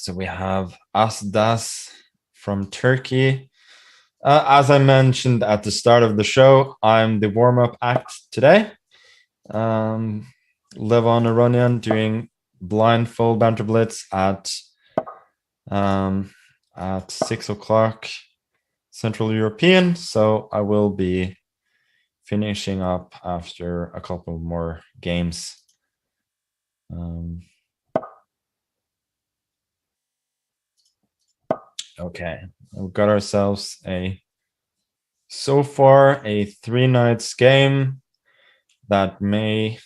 So we have Asdas from Turkey. As I mentioned at the start of the show, I'm the warm-up act today. Um, Levon Aronian doing blindfold banter blitz um, at 6 o'clock Central European. So I will be finishing up after a couple more games. Okay, we've got ourselves so far a 3 nights game that may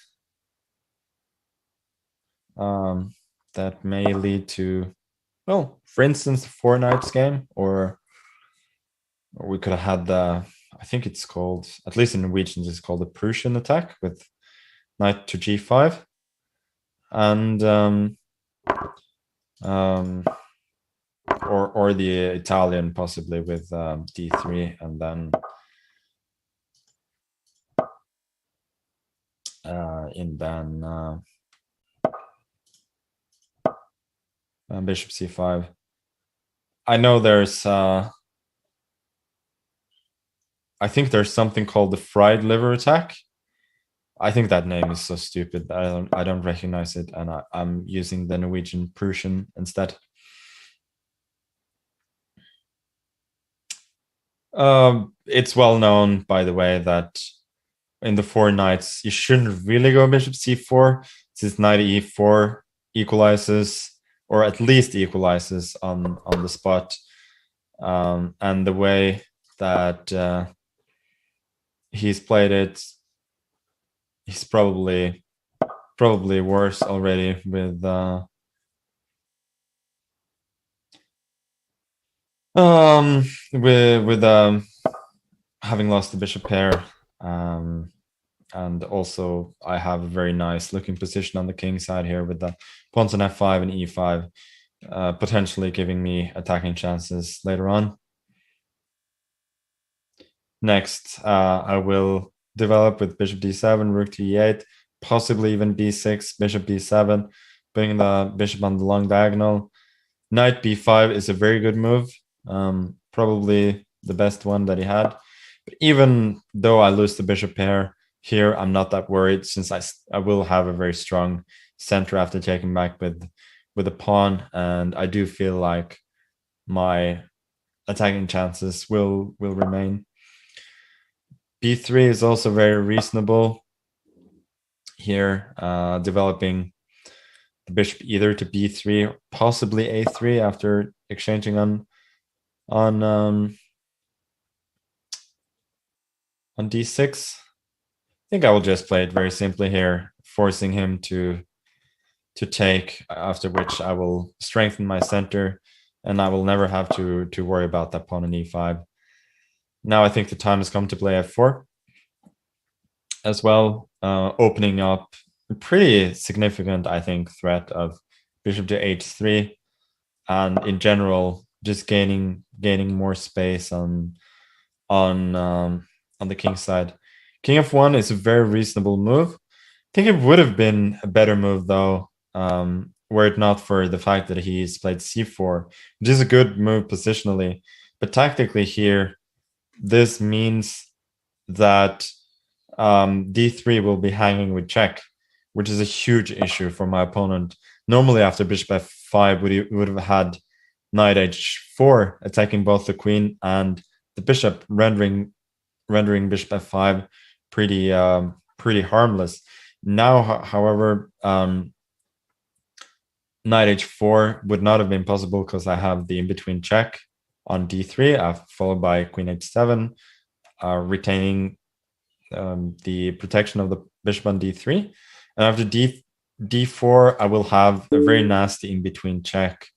lead to, well, for instance, 4 nights game, or we could have had I think it's called, at least in Norwegian, it's called the Prussian attack with knight to g5, and or the Italian possibly with d3, and then bishop c5. I know there's I think there's something called the fried liver attack. I think that name is so stupid. I don't recognize it, and I'm using the Norwegian Prussian instead. It's well known, by the way, that in the 4 knights you shouldn't really go bishop c4, since knight e4 equalizes, or at least equalizes on the spot, and the way that he's played it, he's probably worse already with having lost the bishop pair, and also I have a very nice looking position on the king side here with the pawns on f5 and e5, potentially giving me attacking chances later on. Next, I will develop with bishop d7, rook to e8, possibly even b6, bishop b7, putting the bishop on the long diagonal. Knight b5 is a very good move, probably the best one that he had. But even though I lose the bishop pair here, I'm not that worried, since I will have a very strong center after taking back with a pawn, and I do feel like my attacking chances will remain. b3 is also very reasonable here, developing the bishop either to b3 or possibly a3 after exchanging on d6. I think I will just play it very simply here, forcing him to take, after which I will strengthen my center, and I will never have to worry about that pawn on e5. Now I think the time has come to play f4 as well, opening up a pretty significant, I think, threat of bishop to h3, and in general just gaining more space on the king side. King f1 is a very reasonable move. I think it would have been a better move though, were it not for the fact that he's played c4, which is a good move positionally, but tactically here, this means that d3 will be hanging with check, which is a huge issue for my opponent. Normally after bishop f5 would have had knight h4 attacking both the queen and the bishop, rendering bishop f5 pretty harmless. Now, however, knight h4 would not have been possible because I have the in-between check on d3, followed by queen h7, retaining the protection of the bishop on d3. And after d4, I will have a very nasty in-between check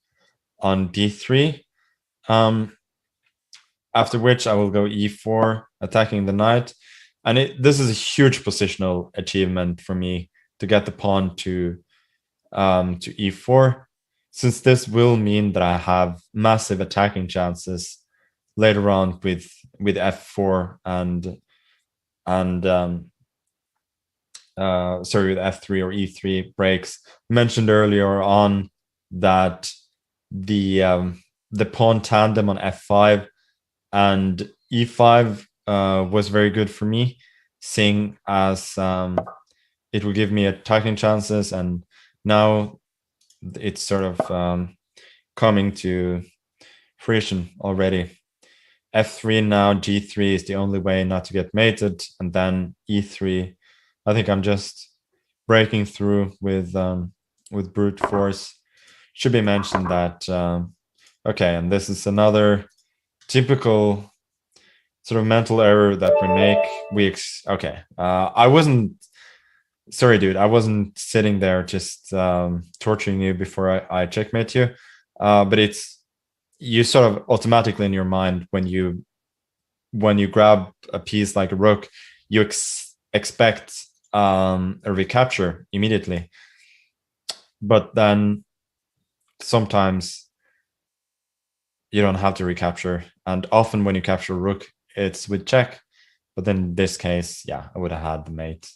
on d3. After which I will go e4, attacking the knight. And this is a huge positional achievement for me to get the pawn to e4, since this will mean that I have massive attacking chances later on with f4 and with f3 or e3 breaks. Mentioned earlier on that the pawn tandem on f5 and e5 was very good for me, seeing as it will give me attacking chances, and now it's sort of coming to fruition already. f3 now, g3 is the only way not to get mated, and then e3. I think I'm just breaking through with brute force. Should be mentioned that okay, and this is another typical sort of mental error that we make. Okay, I wasn't sorry, dude. I wasn't sitting there just torturing you before I checkmate you, but it's you sort of automatically in your mind when you grab a piece like a rook, you expect a recapture immediately, but then sometimes you don't have to recapture, and often when you capture a rook, it's with check. But in this case, yeah, I would have had the mate.